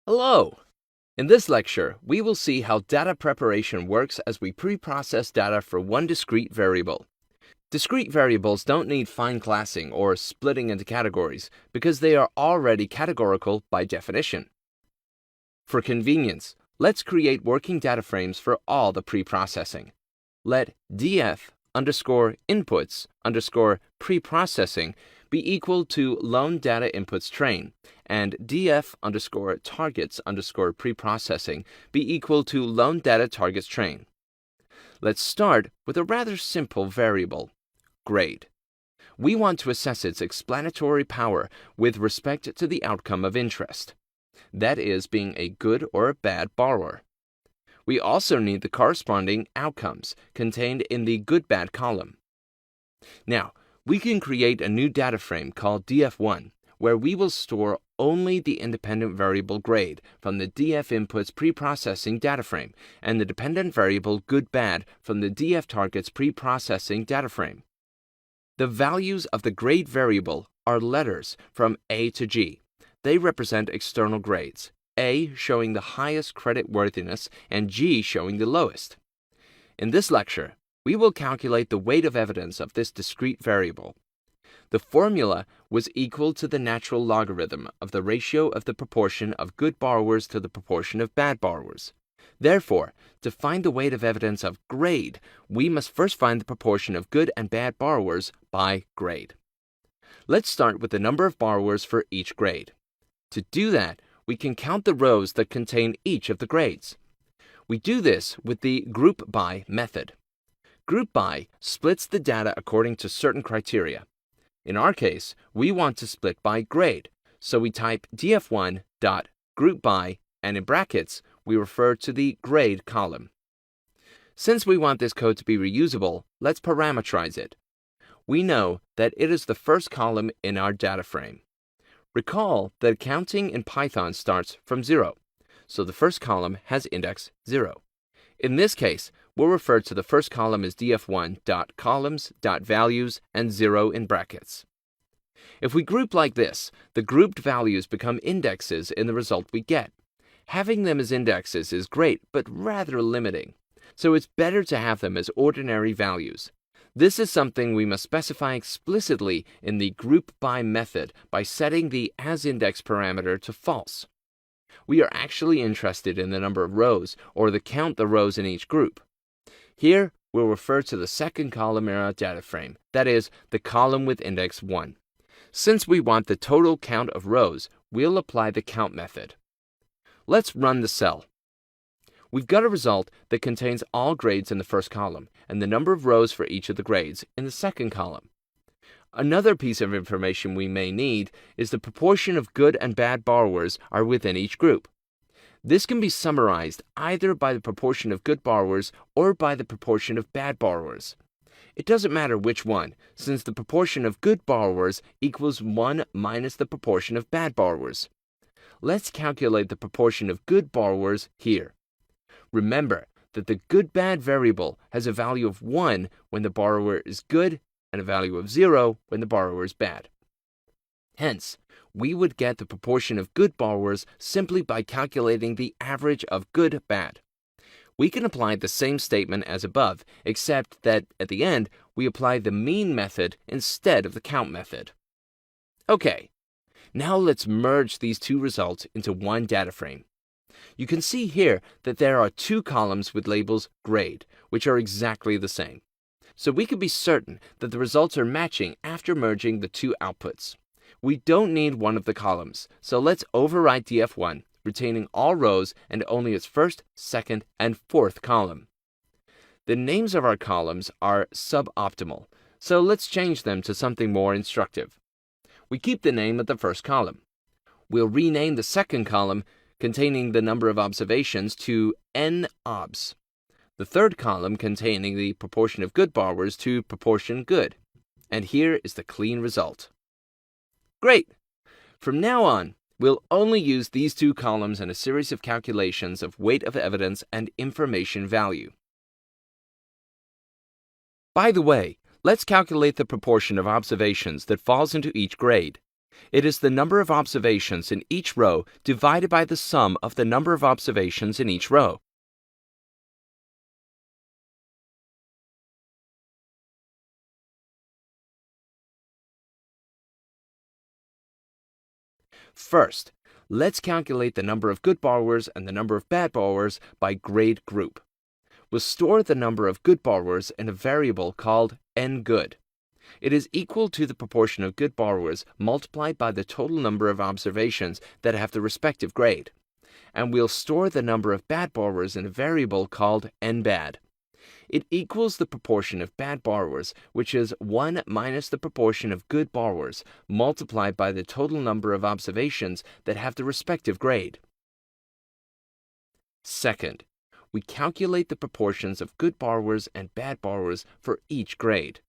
Hello! In this lecture, we will see how data preparation works as we pre-process data for one discrete variable. Discrete variables don't need fine classing or splitting into categories because they are already categorical by definition. For convenience, let's create working data frames for all the pre-processing. Let df underscore inputs underscore pre-processing be equal to lone data inputs train, and df underscore targets underscore pre-processing be equal to lone data targets train. Let's start with a rather simple variable, grade. We want to assess its explanatory power with respect to the outcome of interest, that is, being a good or a bad borrower. We also need the corresponding outcomes contained in the good-bad column. Now, we can create a new data frame called df1, where we will store only the independent variable grade from the df inputs pre-processing data frame and the dependent variable good-bad from the df targets pre-processing data frame. The values of the grade variable are letters from A to G. They represent external grades, A showing the highest credit worthiness and G showing the lowest. In this lecture, we will calculate the weight of evidence of this discrete variable. The formula was equal to the natural logarithm of the ratio of the proportion of good borrowers to the proportion of bad borrowers. Therefore, to find the weight of evidence of grade, we must first find the proportion of good and bad borrowers by grade. Let's start with the number of borrowers for each grade. To do that, we can count the rows that contain each of the grades. We do this with the group by method. Group by splits the data according to certain criteria. In our case, we want to split by grade, so we type df1 dot group by, and in brackets, we refer to the grade column. Since we want this code to be reusable, let's parameterize it. We know that it is the first column in our data frame. Recall that counting in Python starts from 0, so the first column has index 0. In this case, we'll refer to the first column as df1.columns.values and 0 in brackets. If we group like this, the grouped values become indexes in the result we get. Having them as indexes is great, but rather limiting, so it's better to have them as ordinary values. This is something we must specify explicitly in the group by method by setting the asIndex parameter to false. We are actually interested in the number of rows, or the count the rows in each group. Here, we'll refer to the second column in our data frame, that is, the column with index 1. Since we want the total count of rows, we'll apply the count method. Let's run the cell. We've got a result that contains all grades in the first column, and the number of rows for each of the grades in the second column. Another piece of information we may need is the proportion of good and bad borrowers are within each group. This can be summarized either by the proportion of good borrowers or by the proportion of bad borrowers. It doesn't matter which one, since the proportion of good borrowers equals 1 minus the proportion of bad borrowers. Let's calculate the proportion of good borrowers here. Remember that the good-bad variable has a value of 1 when the borrower is good and a value of 0 when the borrower is bad. Hence, we would get the proportion of good borrowers simply by calculating the average of good-bad. We can apply the same statement as above, except that at the end, we apply the mean method instead of the count method. Okay, now let's merge these two results into one data frame. You can see here that there are two columns with labels grade, which are exactly the same. So we can be certain that the results are matching after merging the two outputs. We don't need one of the columns, so let's overwrite df1, retaining all rows and only its first, second, and fourth column. The names of our columns are suboptimal, so let's change them to something more instructive. We keep the name of the first column. We'll rename the second column containing the number of observations to nobs. The third column containing the proportion of good borrowers to proportion good. And here is the clean result. Great! From now on, we'll only use these two columns in a series of calculations of weight of evidence and information value. By the way, let's calculate the proportion of observations that falls into each grade. It is the number of observations in each row divided by the sum of the number of observations in each row. First, let's calculate the number of good borrowers and the number of bad borrowers by grade group. We'll store the number of good borrowers in a variable called nGood. It is equal to the proportion of good borrowers multiplied by the total number of observations that have the respective grade. And we'll store the number of bad borrowers in a variable called nBad. It equals the proportion of bad borrowers, which is 1 minus the proportion of good borrowers, multiplied by the total number of observations that have the respective grade. Second, we calculate the proportions of good borrowers and bad borrowers for each grade.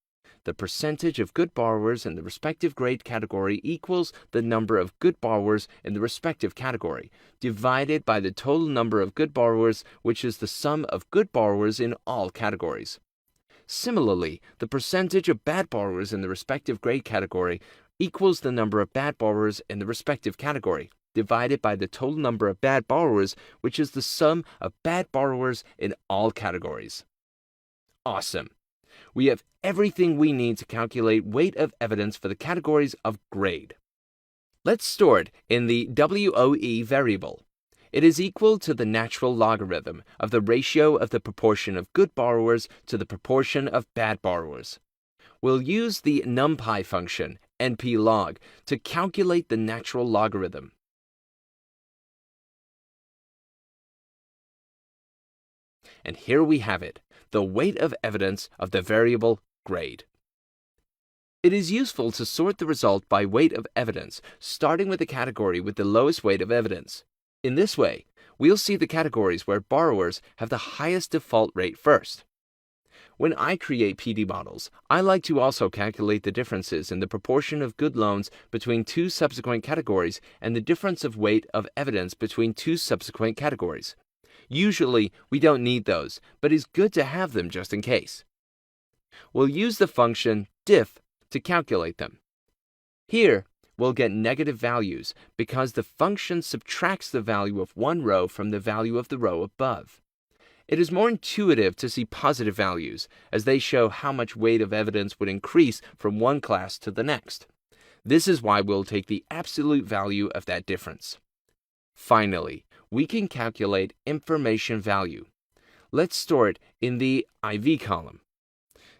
The percentage of good borrowers in the respective grade category equals the number of good borrowers in the respective category, divided by the total number of good borrowers, which is the sum of good borrowers in all categories. Similarly, the percentage of bad borrowers in the respective grade category equals the number of bad borrowers in the respective category, divided by the total number of bad borrowers, which is the sum of bad borrowers in all categories. Awesome! We have everything we need to calculate weight of evidence for the categories of grade. Let's store it in the WOE variable. It is equal to the natural logarithm of the ratio of the proportion of good borrowers to the proportion of bad borrowers. We'll use the NumPy function, nplog, to calculate the natural logarithm. And here we have it, the weight of evidence of the variable grade. It is useful to sort the result by weight of evidence, starting with the category with the lowest weight of evidence. In this way, we'll see the categories where borrowers have the highest default rate first. When I create PD models, I like to also calculate the differences in the proportion of good loans between two subsequent categories and the difference of weight of evidence between two subsequent categories. Usually, we don't need those, but it's good to have them just in case. We'll use the function diff to calculate them. Here, we'll get negative values because the function subtracts the value of one row from the value of the row above. It is more intuitive to see positive values, as they show how much weight of evidence would increase from one class to the next. This is why we'll take the absolute value of that difference. Finally, we can calculate information value. Let's store it in the IV column.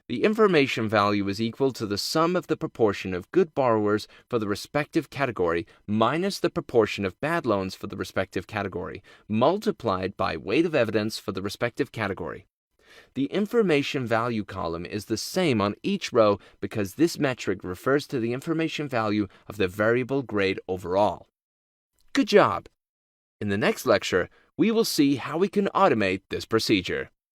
The information value is equal to the sum of the proportion of good borrowers for the respective category minus the proportion of bad loans for the respective category, multiplied by weight of evidence for the respective category. The information value column is the same on each row because this metric refers to the information value of the variable grade overall. Good job! In the next lecture, we will see how we can automate this procedure.